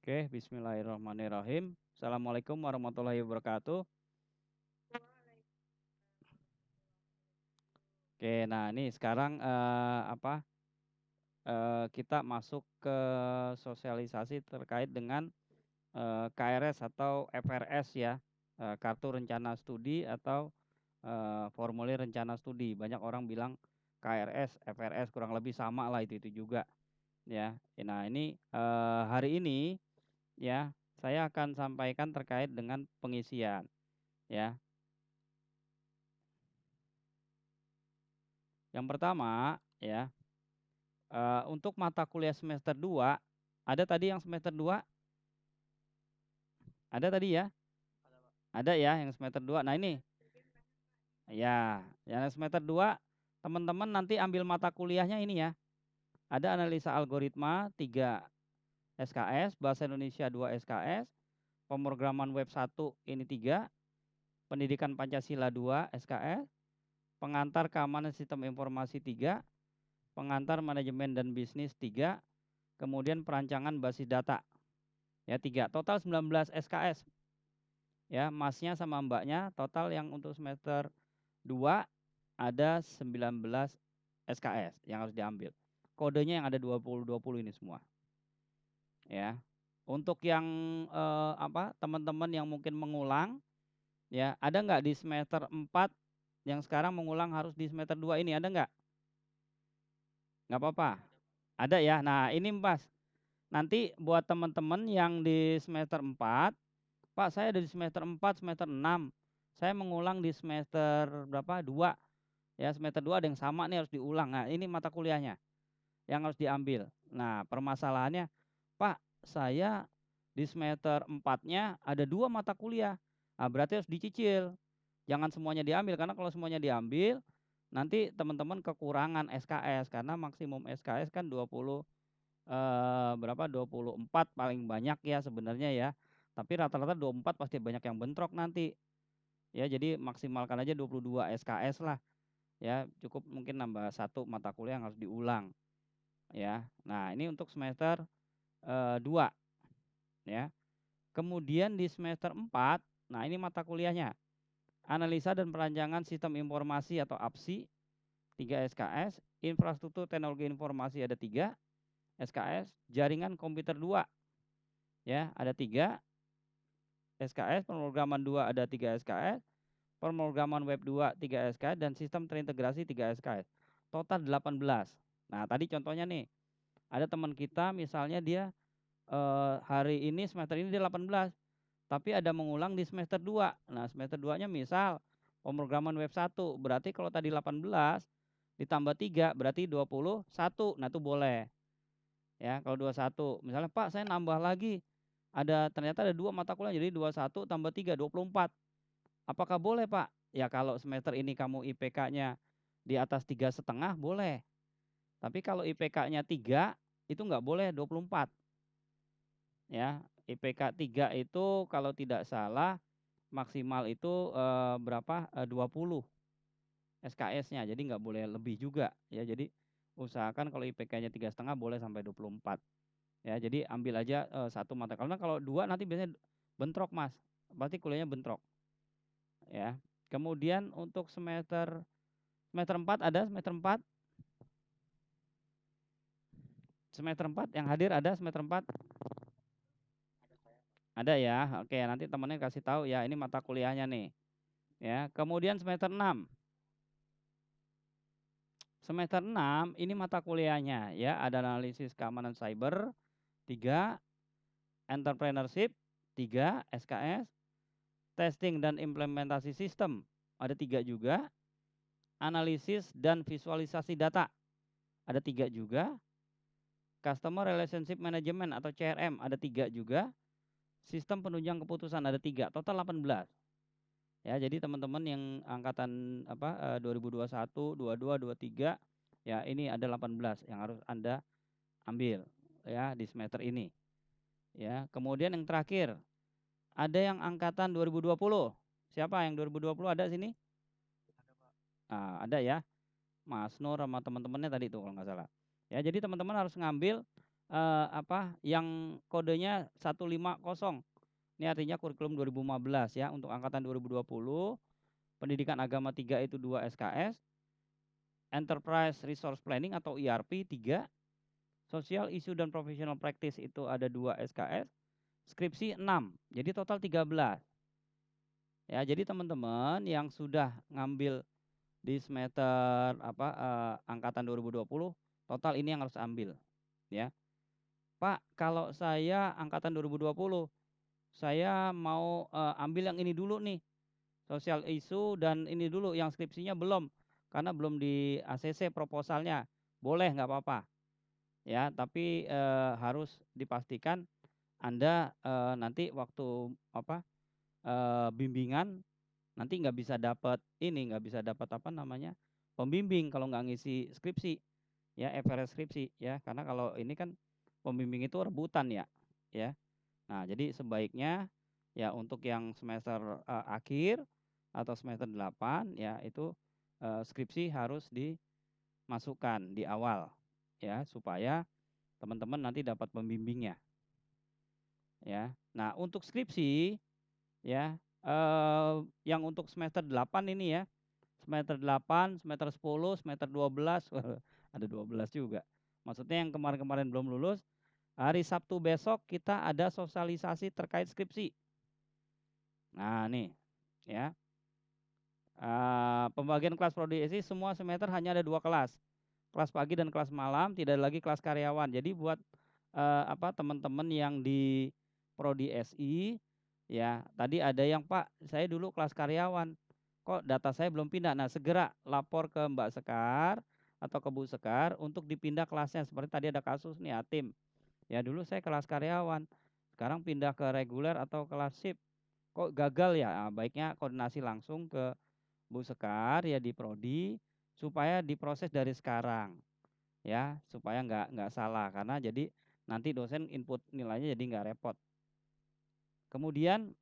Oke, bismillahirrahmanirrahim. Assalamualaikum warahmatullahi wabarakatuh. Oke, nah ini sekarang kita masuk ke sosialisasi terkait dengan KRS atau FRS ya, kartu rencana studi atau formulir rencana studi. Banyak orang bilang KRS, FRS kurang lebih sama lah itu juga ya. Nah ini hari ini ya saya akan sampaikan terkait dengan pengisian ya. Yang pertama ya, untuk mata kuliah semester 2, ada tadi yang semester 2? Ada tadi ya? Ada ya yang semester 2. Nah ini, ya yang semester 2 teman-teman nanti ambil mata kuliahnya ini ya. Ada analisa algoritma 3 SKS, bahasa Indonesia 2 SKS, pemrograman web 1 ini 3, pendidikan Pancasila 2 SKS, pengantar keamanan sistem informasi 3, pengantar manajemen dan bisnis 3, kemudian perancangan basis data ya 3, total 19 SKS ya, masnya sama mbaknya total yang untuk semester 2 ada 19 SKS yang harus diambil. Kodenya yang ada 20 ini semua ya. Untuk yang teman-teman yang mungkin mengulang ya, ada nggak di semester 4 yang sekarang mengulang harus di semester 2 ini, ada nggak? Nggak apa-apa. Ada ya. Nah, ini Mas. Nanti buat teman-teman yang di semester 4, Pak, saya ada di semester 4, semester 6. Saya mengulang di semester berapa? 2. Ya, semester 2 ada yang sama nih harus diulang. Nah, ini mata kuliahnya yang harus diambil. Nah, permasalahannya, Pak, saya di semester 4-nya ada 2 mata kuliah. Nah, berarti harus dicicil. Jangan semuanya diambil karena kalau semuanya diambil nanti teman-teman kekurangan SKS karena maksimum SKS kan 20 berapa 24 paling banyak ya sebenarnya ya. Tapi rata-rata 24 pasti banyak yang bentrok nanti. Ya, jadi maksimalkan aja 22 SKS lah. Ya, cukup mungkin nambah 1 mata kuliah yang harus diulang. Ya. Nah, ini untuk semester 2 ya. Kemudian di semester 4, nah ini mata kuliahnya. Analisa dan perancangan sistem informasi atau APSI 3 SKS, infrastruktur teknologi informasi ada 3 SKS, jaringan komputer 2 ya, ada 3 SKS, pemrograman 2 ada 3 SKS, pemrograman web 2 3 SKS dan sistem terintegrasi 3 SKS. Total 18. Nah, tadi contohnya nih, ada teman kita misalnya dia hari ini semester ini dia 18, tapi ada mengulang di semester 2. Nah, semester 2-nya misal pemrograman web 1, berarti kalau tadi 18 ditambah 3 berarti 21. Nah, itu boleh. Ya, kalau 21. Misalnya, Pak, saya nambah lagi. Ternyata ada 2 mata kuliah jadi 21 tambah 3 24. Apakah boleh, Pak? Ya, kalau semester ini kamu IPK-nya di atas 3,5 boleh. Tapi kalau IPK-nya 3 itu nggak boleh 24. Ya, IPK 3 itu kalau tidak salah maksimal itu berapa? 20 SKS-nya. Jadi nggak boleh lebih juga ya. Jadi usahakan kalau IPK-nya 3,5 boleh sampai 24. Ya, jadi ambil aja 1 mata karena kalau 2 nanti biasanya bentrok, Mas. Berarti kuliahnya bentrok. Ya. Kemudian untuk semester 4 ada semester 4? Semester 4 yang hadir ada semester 4? Ada ya. Oke, nanti temannya kasih tahu ya, ini mata kuliahnya nih. Ya, kemudian semester 6. Semester 6 ini mata kuliahnya ya, ada analisis keamanan cyber 3, entrepreneurship 3 SKS, testing dan implementasi sistem ada 3 juga, analisis dan visualisasi data ada 3 juga, customer relationship management atau CRM ada 3 juga, sistem penunjang keputusan ada 3, total 18. Ya, jadi teman-teman yang angkatan 2021, 22, 23 ya ini ada 18 yang harus Anda ambil ya di semester ini. Ya, kemudian yang terakhir ada yang angkatan 2020. Siapa yang 2020 ada sini? Nah, ada ya. Mas Nur sama teman-temannya tadi itu kalau nggak salah. Ya, jadi teman-teman harus ngambil yang kodenya 150. Ini artinya kurikulum 2015 ya, untuk angkatan 2020. Pendidikan agama 3 itu 2 SKS. Enterprise Resource Planning atau ERP 3. Social Issue dan Professional Practice itu ada 2 SKS. Skripsi 6. Jadi total 13. Ya, jadi teman-teman yang sudah ngambil di semester angkatan 2020, total ini yang harus ambil ya. Pak, kalau saya angkatan 2020, saya mau ambil yang ini dulu nih, social issue dan ini dulu, yang skripsinya belum, karena belum di ACC proposalnya. Boleh, nggak apa-apa. Ya, tapi harus dipastikan Anda nanti waktu bimbingan nanti nggak bisa dapat pembimbing kalau nggak ngisi skripsi ya, FRS skripsi ya, karena kalau ini kan pembimbing itu rebutan ya. Nah, jadi sebaiknya ya untuk yang semester akhir atau semester 8 ya, itu skripsi harus dimasukkan di awal ya, supaya teman-teman nanti dapat pembimbingnya ya. Nah, untuk skripsi ya, yang untuk semester 8 ini ya, semester 8, semester 10, semester 12, ada 12 juga. Maksudnya yang kemarin-kemarin belum lulus, hari Sabtu besok kita ada sosialisasi terkait skripsi. Nah, nih ya. Pembagian kelas prodi SI semua semester hanya ada 2 kelas. Kelas pagi dan kelas malam, tidak ada lagi kelas karyawan. Jadi buat teman-teman yang di prodi SI ya, tadi ada yang, "Pak, saya dulu kelas karyawan. Kok data saya belum pindah?" Nah, segera lapor ke Mbak Sekar atau ke Bu Sekar untuk dipindah kelasnya. Seperti tadi ada kasus nih Atim. Ya, dulu saya kelas karyawan, sekarang pindah ke reguler atau kelas shift. Kok gagal ya? Nah, baiknya koordinasi langsung ke Bu Sekar ya di prodi supaya diproses dari sekarang ya, supaya nggak salah, karena jadi nanti dosen input nilainya jadi nggak repot. Kemudian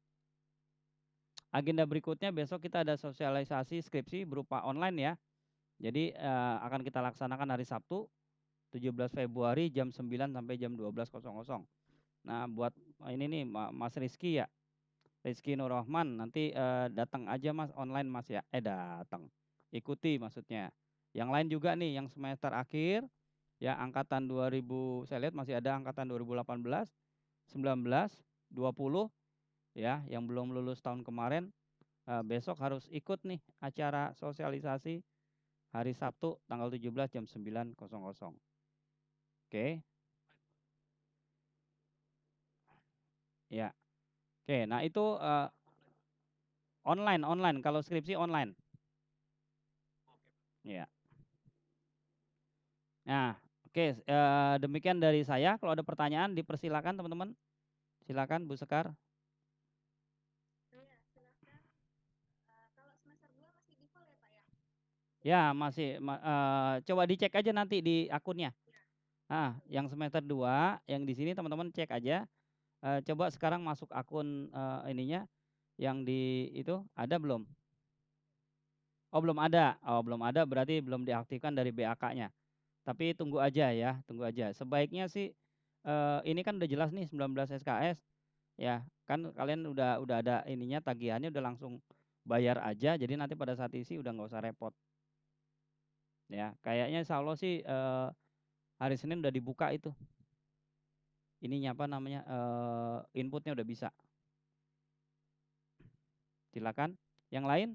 agenda berikutnya besok kita ada sosialisasi skripsi berupa online ya. Jadi akan kita laksanakan hari Sabtu 17 Februari jam 9 sampai jam 12.00. Nah, buat ini nih Mas Rizky ya, Rizky Nurrahman, nanti datang aja Mas, online Mas ya. Datang. Ikuti maksudnya. Yang lain juga nih yang semester akhir ya, angkatan 2000, saya lihat masih ada angkatan 2018, 19, 20 ya, yang belum lulus tahun kemarin, besok harus ikut nih acara sosialisasi hari Sabtu tanggal 17 jam 9.00. Oke. Ya. Oke, nah itu online kalau skripsi online. Ya. Nah, oke, demikian dari saya. Kalau ada pertanyaan dipersilakan teman-teman. Silakan Bu Sekar. Ya, masih coba dicek aja nanti di akunnya. Yang semester 2 yang di sini teman-teman cek aja. Coba sekarang masuk akun ininya yang di itu ada belum? Oh, belum ada. Oh, belum ada berarti belum diaktifkan dari BAK-nya. Tapi tunggu aja ya, tunggu aja. Sebaiknya sih ini kan udah jelas nih 19 SKS ya. Kan kalian udah ada ininya, tagihannya udah langsung bayar aja. Jadi nanti pada saat isi udah nggak usah repot. Ya, kayaknya insya Allah sih hari Senin udah dibuka itu. Ininya inputnya udah bisa. Silakan. Yang lain?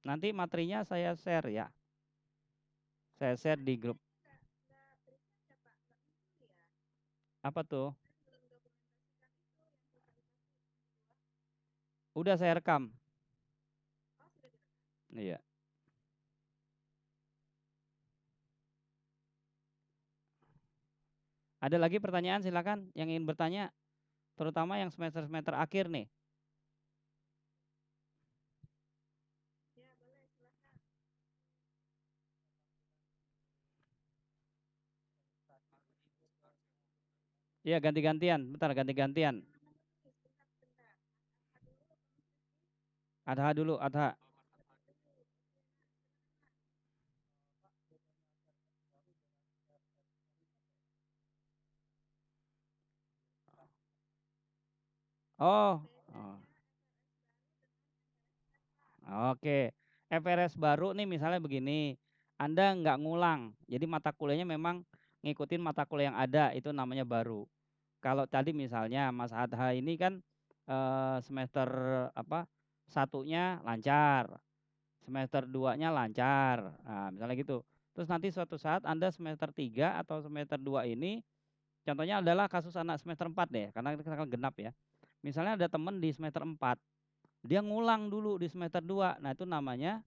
Nanti materinya saya share ya. Saya share di grup. Apa tuh? Udah saya rekam. Iya. Ada lagi pertanyaan, silakan yang ingin bertanya, terutama yang semester-semester akhir nih. Iya, ganti-gantian, bentar, ganti-gantian. Adha dulu, Adha. Oh, oh, oke. FRS baru nih misalnya begini, Anda nggak ngulang, jadi mata kuliahnya memang ngikutin mata kuliah yang ada, itu namanya baru. Kalau tadi misalnya Mas Adha ini kan semester apa satunya lancar, semester 2-nya lancar, nah, misalnya gitu. Terus nanti suatu saat Anda semester 3 atau semester 2 ini, contohnya adalah kasus anak semester 4 deh, karena kita kan genap ya. Misalnya ada teman di semester 4, dia ngulang dulu di semester 2, nah itu namanya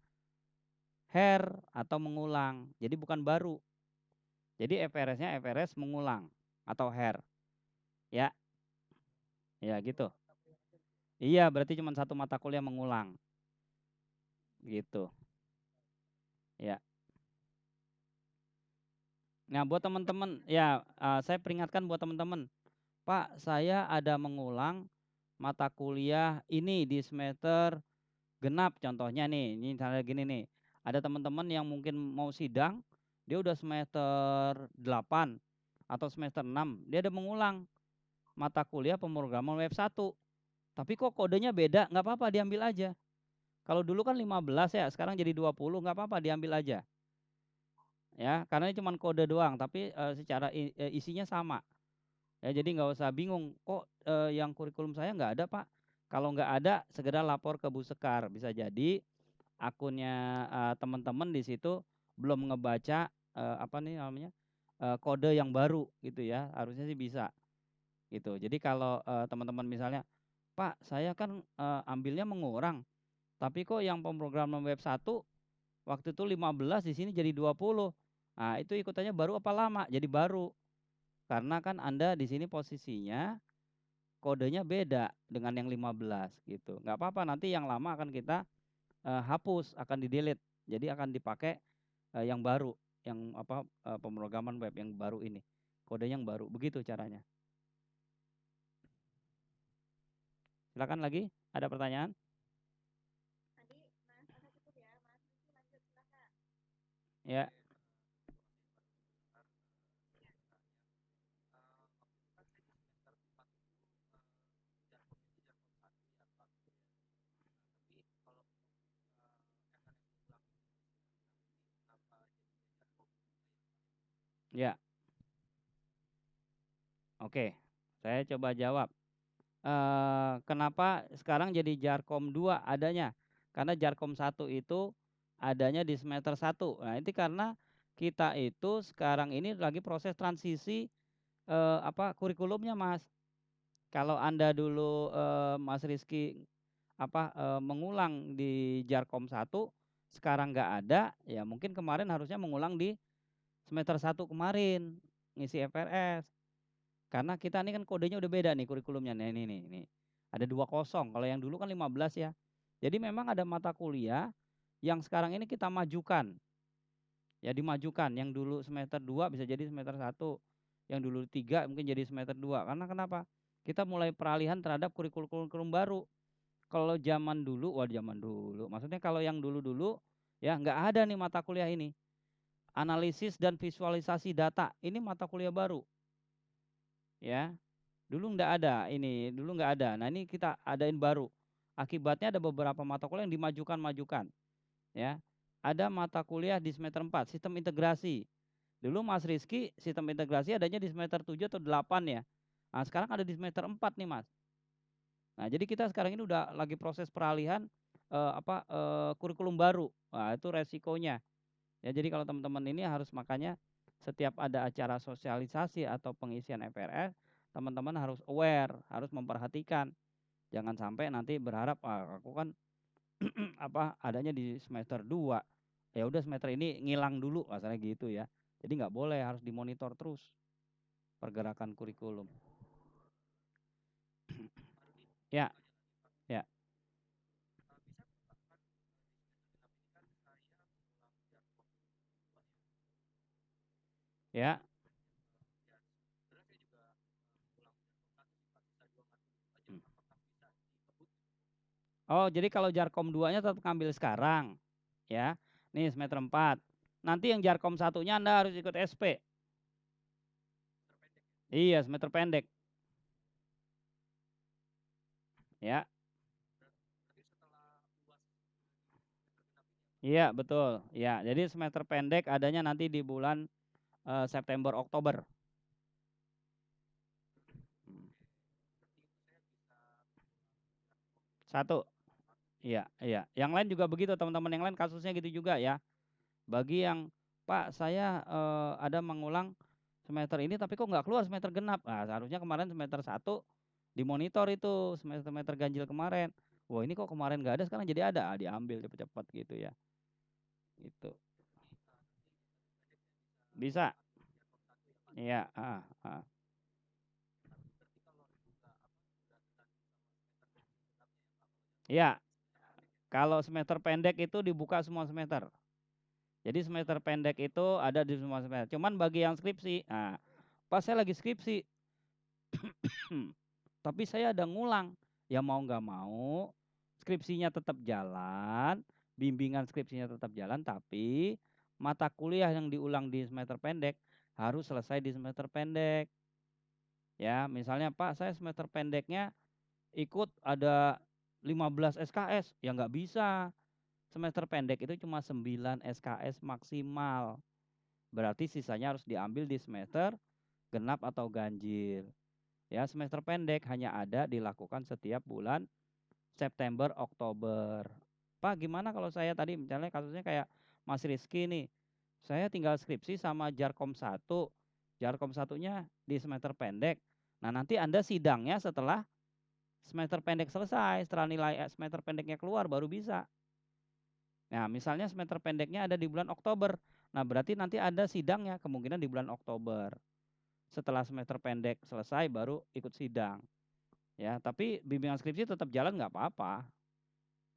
hair atau mengulang, jadi bukan baru. Jadi FRS-nya FRS mengulang atau hair, ya, ya gitu. Iya, berarti cuma satu mata kuliah mengulang, gitu. Ya. Nah, buat teman-teman, ya saya peringatkan buat teman-teman, Pak, saya ada mengulang mata kuliah ini di semester genap contohnya nih, ini misalnya gini nih. Ada teman-teman yang mungkin mau sidang, dia udah semester 8 atau semester 6, dia ada mengulang mata kuliah pemrograman web 1. Tapi kok kodenya beda, nggak apa-apa diambil aja. Kalau dulu kan 15 ya, sekarang jadi 20, nggak apa-apa diambil aja. Ya, karena ini cuma kode doang, tapi secara isinya sama. Ya, jadi nggak usah bingung, kok yang kurikulum saya nggak ada Pak. Kalau nggak ada, segera lapor ke Bu Sekar. Bisa jadi akunnya teman-teman di situ belum ngebaca apa nih namanya kode yang baru gitu ya. Harusnya sih bisa gitu. Jadi kalau teman-teman misalnya, Pak, saya kan ambilnya mengurang, tapi kok yang pemrograman web 1 waktu itu 15 di sini jadi 20. Nah, itu ikutannya baru apa lama? Jadi baru. Karena kan Anda di sini posisinya kodenya beda dengan yang 15 gitu. Nggak apa-apa, nanti yang lama akan kita hapus, akan di-delete. Jadi akan dipakai yang baru, yang apa pemrograman web yang baru ini. Kodenya yang baru. Begitu caranya. Silakan lagi, ada pertanyaan? Ya. Ya. Oke. Saya coba jawab. Kenapa sekarang jadi Jarkom 2 adanya? Karena Jarkom 1 itu adanya di semester 1. Nah, itu karena kita itu sekarang ini lagi proses transisi apa kurikulumnya, Mas. Kalau Anda dulu Mas Rizky apa mengulang di Jarkom 1, sekarang nggak ada, ya mungkin kemarin harusnya mengulang di semester 1 kemarin ngisi FRS. Karena kita ini kan kodenya udah beda nih kurikulumnya. Nah, ini nih, ini. Ada 20. Kalau yang dulu kan 15 ya. Jadi memang ada mata kuliah yang sekarang ini kita majukan. Ya dimajukan. Yang dulu semester 2 bisa jadi semester 1. Yang dulu 3 mungkin jadi semester 2. Karena kenapa? Kita mulai peralihan terhadap kurikulum baru. Kalau zaman dulu, wah zaman dulu. Maksudnya kalau yang dulu-dulu ya nggak ada nih mata kuliah ini. Analisis dan visualisasi data. Ini mata kuliah baru. Ya. Dulu nggak ada ini, dulu nggak ada. Nah, ini kita adain baru. Akibatnya ada beberapa mata kuliah yang dimajukan-majukan, ya. Ada mata kuliah di semester 4, sistem integrasi. Dulu Mas Rizky sistem integrasi adanya di semester 7 atau 8 ya. Nah, sekarang ada di semester 4 nih, Mas. Nah, jadi kita sekarang ini udah lagi proses peralihan kurikulum baru. Nah, itu resikonya. Ya, jadi kalau teman-teman ini harus makanya setiap ada acara sosialisasi atau pengisian FRS, teman-teman harus aware, harus memperhatikan. Jangan sampai nanti berharap, aku kan apa adanya di semester 2. Ya udah semester ini ngilang dulu, asalnya gitu ya. Jadi nggak boleh, harus dimonitor terus pergerakan kurikulum. Ya, ya, ya. Hmm. Oh, jadi kalau Jarkom 2-nya tetap ngambil sekarang, ya. Nih semester 4. Nanti yang Jarkom 1-nya Anda harus ikut SP. Iya, semester pendek. Ya. Iya, betul. Ya, jadi semester pendek adanya nanti di bulan September Oktober. Satu. Iya, iya. Yang lain juga begitu, teman-teman yang lain kasusnya gitu juga ya. Bagi yang, Pak, saya ada mengulang semester ini tapi kok nggak keluar semester genap. Nah, seharusnya kemarin semester 1 dimonitor itu semester ganjil kemarin. Wah, ini kok kemarin nggak ada sekarang jadi ada. Diambil cepat-cepat gitu ya. Itu. Bisa. Iya, Iya. Kalau semester pendek itu dibuka semua semester. Jadi semester pendek itu ada di semua semester. Cuman bagi yang skripsi, nah, pas saya lagi skripsi, tapi saya ada ngulang. Ya mau nggak mau, skripsinya tetap jalan, bimbingan skripsinya tetap jalan, tapi mata kuliah yang diulang di semester pendek harus selesai di semester pendek. Ya, misalnya Pak, saya semester pendeknya ikut ada 15 SKS, ya nggak bisa. Semester pendek itu cuma 9 SKS maksimal. Berarti sisanya harus diambil di semester genap atau ganjil. Ya, semester pendek hanya ada dilakukan setiap bulan September, Oktober. Pak, gimana kalau saya tadi misalnya kasusnya kayak Mas Rizky nih. Saya tinggal skripsi sama Jarkom 1. Jarkom satunya di semester pendek. Nah, nanti Anda sidangnya setelah semester pendek selesai, setelah nilai semester pendeknya keluar baru bisa. Nah, misalnya semester pendeknya ada di bulan Oktober. Nah, berarti nanti ada sidangnya kemungkinan di bulan Oktober. Setelah semester pendek selesai baru ikut sidang. Ya, tapi bimbingan skripsi tetap jalan nggak apa-apa.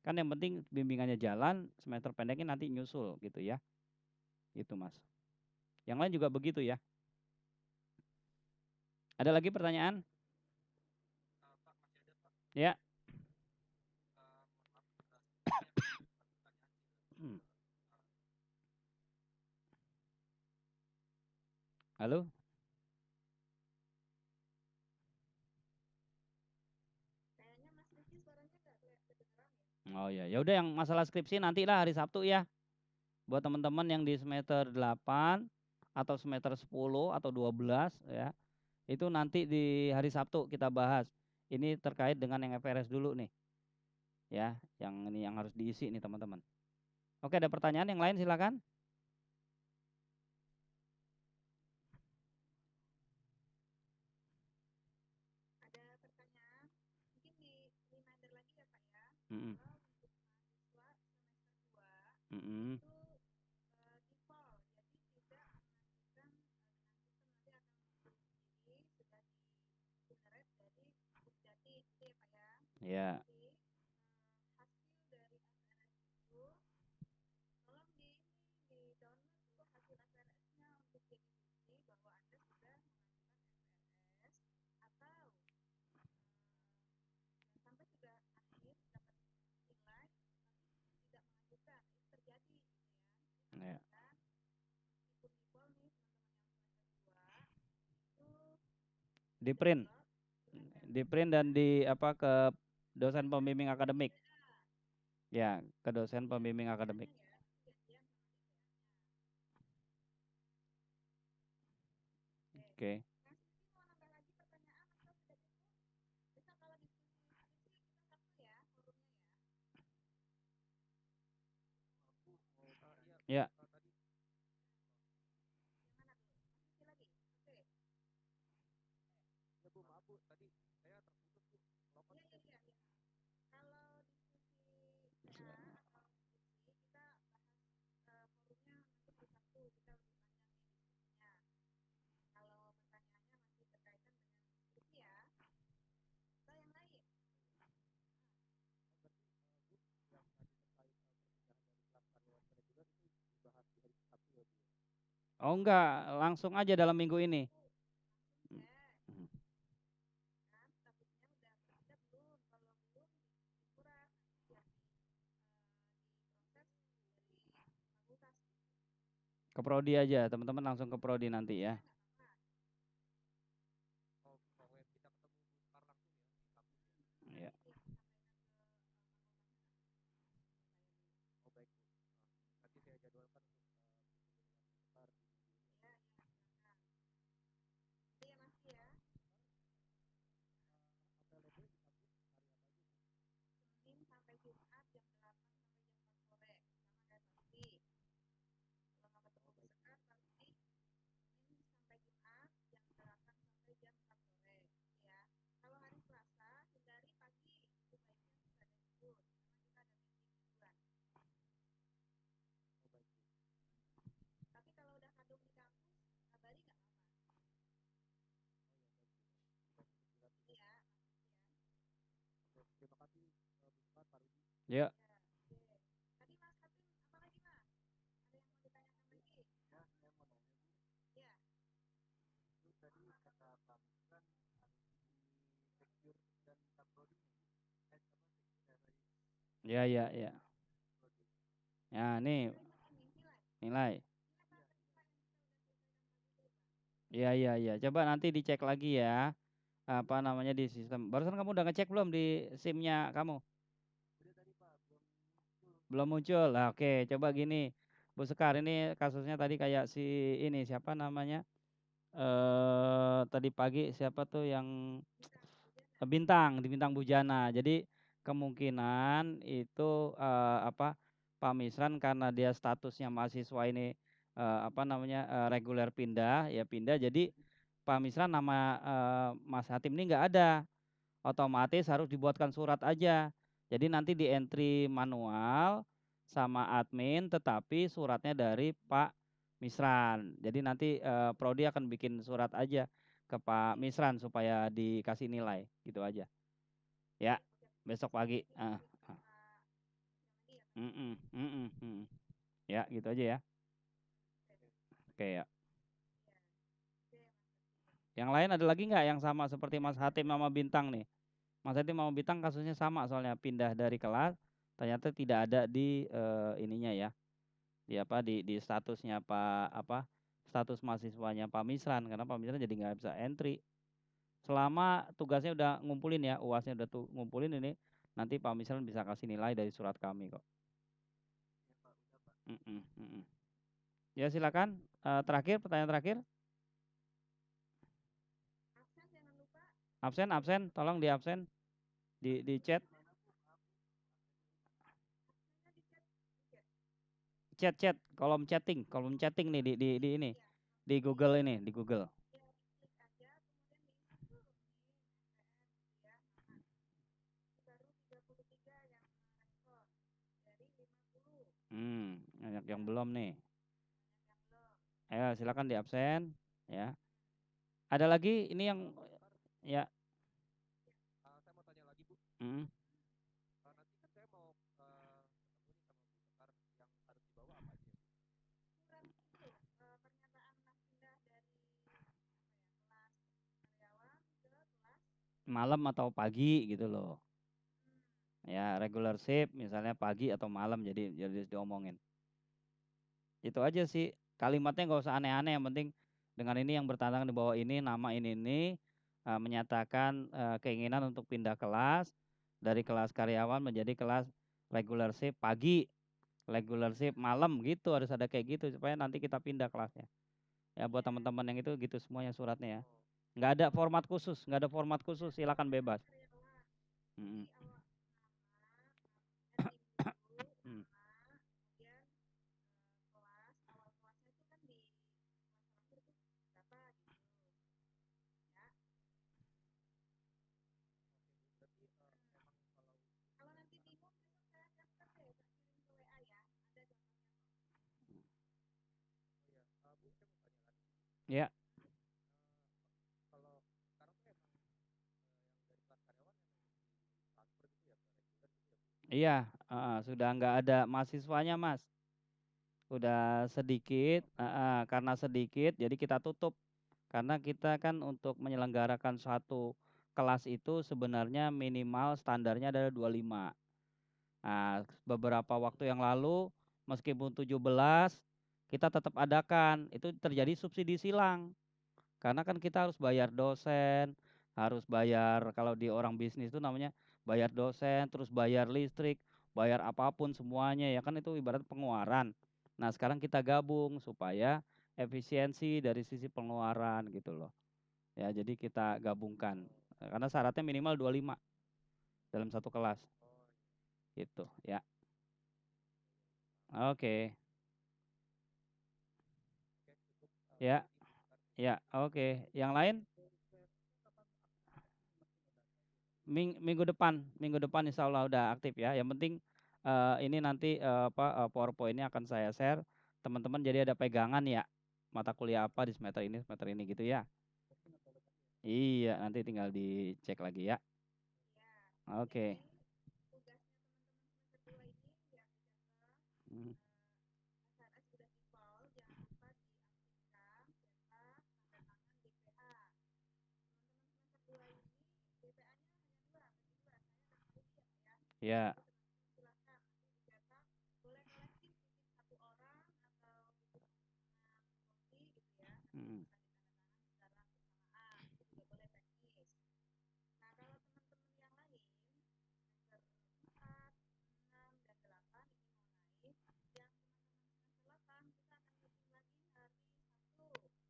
Kan yang penting bimbingannya jalan, semester pendeknya nanti nyusul gitu ya. Gitu, Mas. Yang lain juga begitu ya. Ada lagi pertanyaan? Ya. Halo? Oh ya, ya udah yang masalah skripsi nantilah hari Sabtu ya. Buat teman-teman yang di semester 8 atau semester 10 atau 12 ya. Itu nanti di hari Sabtu kita bahas. Ini terkait dengan yang FRS dulu nih. Ya, yang ini yang harus diisi nih teman-teman. Oke, ada pertanyaan yang lain silakan. Mm-mm. Mm-mm. Ya. Ya. Di print. Di print dan di apa ke dosen pembimbing akademik. Ya, ke dosen pembimbing akademik. Oke. Ya. Oh enggak, langsung aja dalam minggu ini. Ke prodi aja, teman-teman langsung ke prodi nanti ya. Ya. Ya. Ya, ya, ya. Ya, nih nilai. Iya, iya, iya. Coba nanti dicek lagi ya. Apa namanya di sistem. Barusan kamu udah ngecek belum di SIM-nya kamu? Belum muncul. Nah, oke, coba gini. Bu Sekar, ini kasusnya tadi kayak si ini siapa namanya? Tadi pagi siapa tuh yang Bintang, di Bintang Bujana. Jadi kemungkinan itu apa Pak Misran karena dia statusnya mahasiswa ini apa namanya reguler pindah, ya pindah. Jadi Pak Misran nama Mas Hatim ini nggak ada. Otomatis harus dibuatkan surat aja. Jadi nanti di entry manual sama admin, tetapi suratnya dari Pak Misran. Jadi nanti Prodi akan bikin surat aja ke Pak Misran supaya dikasih nilai, gitu aja. Ya, besok pagi. Ya, gitu aja ya. Oke ya. Yang lain ada lagi nggak yang sama seperti Mas Hatim sama Bintang nih? Mas Hatim sama Bintang kasusnya sama soalnya pindah dari kelas, ternyata tidak ada di ininya ya, di apa di statusnya Pak apa status mahasiswanya Pak Misran karena Pak Misran jadi nggak bisa entry. Selama tugasnya udah ngumpulin ya, UASnya udah tuh ngumpulin ini, nanti Pak Misran bisa kasih nilai dari surat kami kok. Ya silakan. Terakhir pertanyaan terakhir. Absen, tolong di absen di chat. Chat kolom chatting nih di ini di Google ini di Google. Banyak yang belum nih. Ayo silakan di absen ya. Ada lagi ini yang ya. Saya mau tanya lagi Bu. Hmm. Nanti kan saya mau ketemu nih sama Bu Sekar, yang harus dibawa apa aja? Malam atau pagi gitu loh. Ya regular shift misalnya pagi atau malam jadi diomongin. Itu aja sih kalimatnya nggak usah aneh-aneh, yang penting dengan ini yang bertantangan di bawah ini nama ini menyatakan keinginan untuk pindah kelas dari kelas karyawan menjadi kelas regular shift pagi, regular shift malam gitu, harus ada kayak gitu supaya nanti kita pindah kelasnya. Ya buat teman-teman yang itu gitu semuanya suratnya ya. Nggak ada format khusus, nggak ada format khusus, silakan bebas. Ya. Kalau sekarang tuh emang yang dari kelas karyawan emang transfer gitu ya ke reguler gitu ya Bu? Iya, sudah nggak ada mahasiswanya Mas. Udah sedikit, karena sedikit jadi kita tutup. Karena kita kan untuk menyelenggarakan suatu kelas itu sebenarnya minimal standarnya adalah 25. Nah, beberapa waktu yang lalu meskipun 17 kita tetap adakan, itu terjadi subsidi silang. Karena kan kita harus bayar dosen, harus bayar kalau di orang bisnis itu namanya bayar dosen, terus bayar listrik, bayar apapun semuanya ya kan itu ibarat pengeluaran. Nah, sekarang kita gabung supaya efisiensi dari sisi pengeluaran gitu loh. Ya, jadi kita gabungkan. Karena syaratnya minimal 25 dalam satu kelas. Gitu, ya. Oke. Ya. Ya, oke. Yang lain? Minggu depan insya Allah udah aktif ya. Yang penting ini nanti PowerPoint-nya akan saya share. Teman-teman jadi ada pegangan ya. Mata kuliah apa di semester ini gitu ya. Iya, nanti tinggal dicek lagi ya. Oke. Hmm. Ya. Hmm.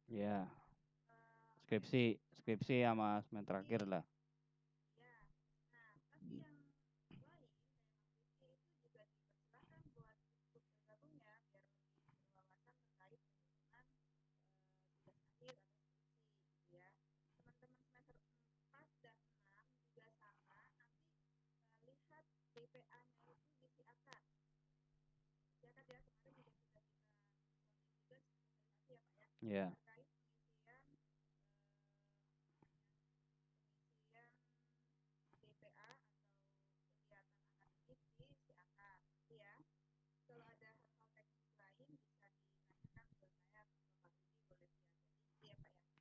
Ya. Skripsi sama semester terakhir lah. Ya.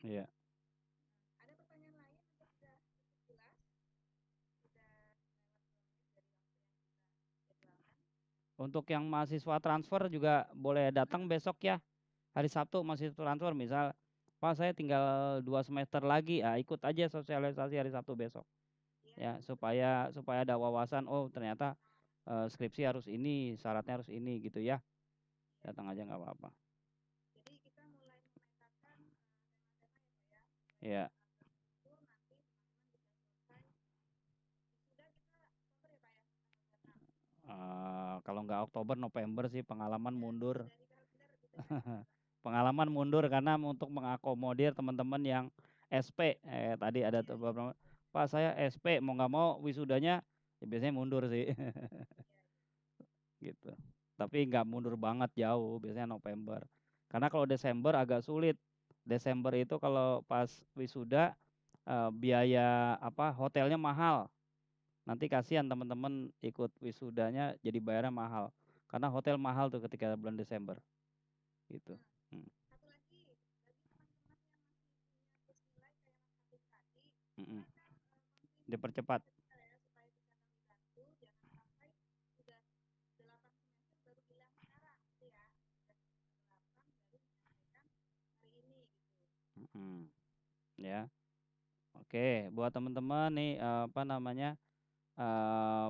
Iya. Untuk yang mahasiswa transfer juga boleh datang besok ya. Hari Sabtu mahasiswa transfer misal, Pak saya tinggal 2 semester lagi, ikut aja sosialisasi hari Sabtu besok. Ya, supaya ada wawasan, oh ternyata skripsi harus ini, syaratnya harus ini gitu ya. Datang aja nggak apa-apa. Ya. Kalau nggak Oktober, November sih pengalaman mundur. Pengalaman mundur karena untuk mengakomodir teman-teman yang SP. Tadi ada beberapa, Pak saya SP mau nggak mau wisudanya ya biasanya mundur sih. Gitu. Tapi nggak mundur banget jauh, biasanya November. Karena kalau Desember agak sulit. Desember itu kalau pas wisuda biaya hotelnya mahal. Nanti kasihan teman-teman ikut wisudanya jadi bayarnya mahal. Karena hotel mahal tuh ketika bulan Desember. Gitu. Dipercepat. Ya. Oke, buat teman-teman nih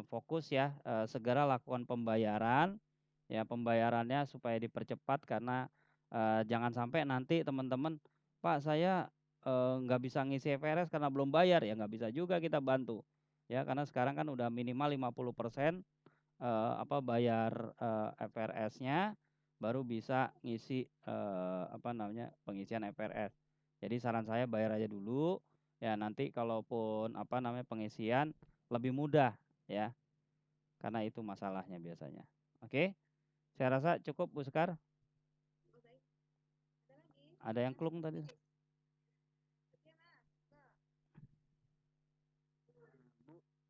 fokus ya, segera lakukan pembayaran. Ya, pembayarannya supaya dipercepat karena jangan sampai nanti teman-teman, Pak saya nggak bisa ngisi FRS karena belum bayar, ya nggak bisa juga kita bantu. Ya, karena sekarang kan udah minimal 50% bayar FRS-nya baru bisa ngisi pengisian FRS. Jadi saran saya bayar aja dulu, ya nanti kalaupun pengisian lebih mudah ya. Karena itu masalahnya biasanya. Oke? Saya rasa cukup Bu Sekar. Ada yang klung tadi?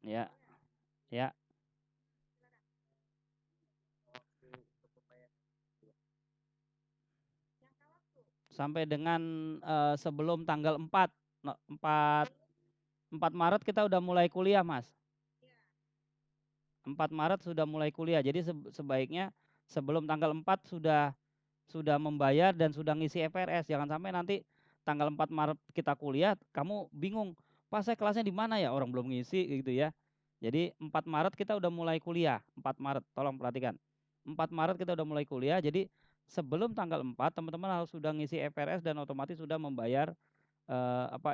Ya. Ya. Sampai dengan sebelum tanggal 4 Maret kita udah mulai kuliah, Mas. 4 Maret sudah mulai kuliah. Jadi sebaiknya sebelum tanggal 4 sudah membayar dan sudah ngisi FRS. Jangan sampai nanti tanggal 4 Maret kita kuliah, kamu bingung, Pak saya kelasnya di mana ya? Orang belum ngisi gitu ya. Jadi 4 Maret kita udah mulai kuliah. 4 Maret, tolong perhatikan. 4 Maret kita udah mulai kuliah, jadi sebelum tanggal 4 teman-teman harus sudah ngisi FRS dan otomatis sudah membayar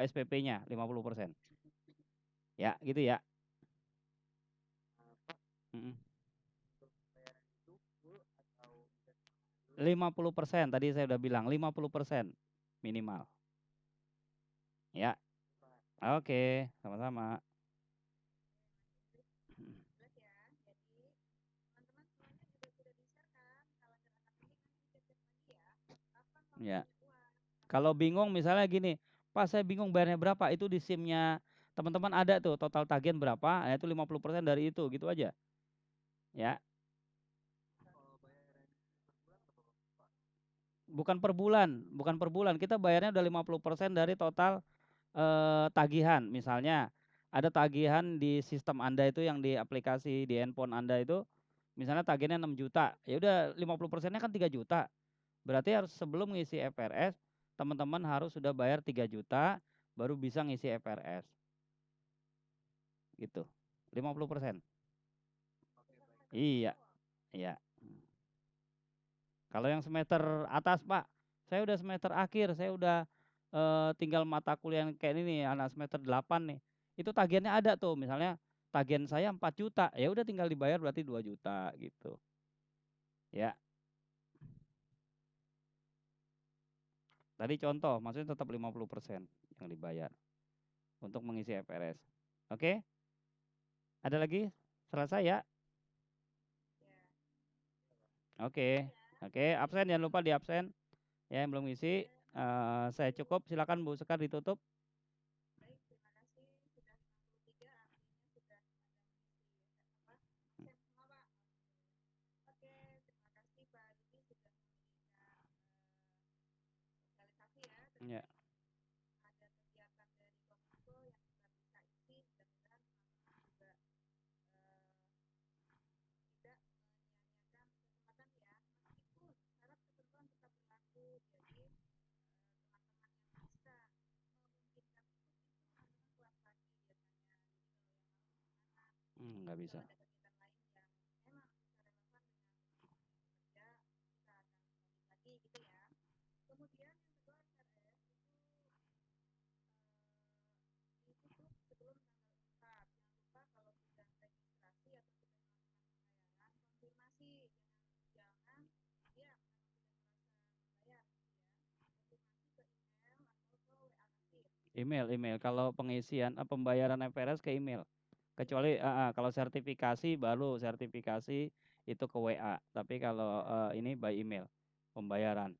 SPP-nya 50%. Ya, gitu ya. Mm-mm. 50% tadi saya udah bilang 50% minimal. Ya. Oke, sama-sama. Ya. Kalau bingung misalnya gini, Pak saya bingung bayarnya berapa, itu di SIM-nya teman-teman ada tuh total tagihan berapa, itu 50% dari itu, gitu aja. Ya. Bukan per bulan, kita bayarnya udah 50% dari total tagihan. Misalnya ada tagihan di sistem Anda itu yang di aplikasi di handphone Anda itu, misalnya tagihannya 6 juta, ya udah 50%-nya kan 3 juta. Berarti harus sebelum ngisi FRS, teman-teman harus sudah bayar 3 juta, baru bisa ngisi FRS. Gitu. 50%. Iya. Iya. Kalau yang semester atas, Pak, saya udah semester akhir, saya udah tinggal mata kuliah yang kayak ini nih, anak semester 8 nih. Itu tagihannya ada tuh, misalnya tagihan saya 4 juta, ya udah tinggal dibayar berarti 2 juta gitu. Ya. Tadi contoh, maksudnya tetap 50% yang dibayar untuk mengisi FRS. Oke? Ada lagi? Selesai ya? Oke. Oke, absen jangan lupa di absen. Ya, yang belum ngisi, saya cukup, silakan Bu Sekar ditutup. Ya. Nggak bisa. Email. Kalau pengisian pembayaran FRS ke email. Kecuali kalau sertifikasi baru sertifikasi itu ke WA. Tapi kalau ini by email pembayaran.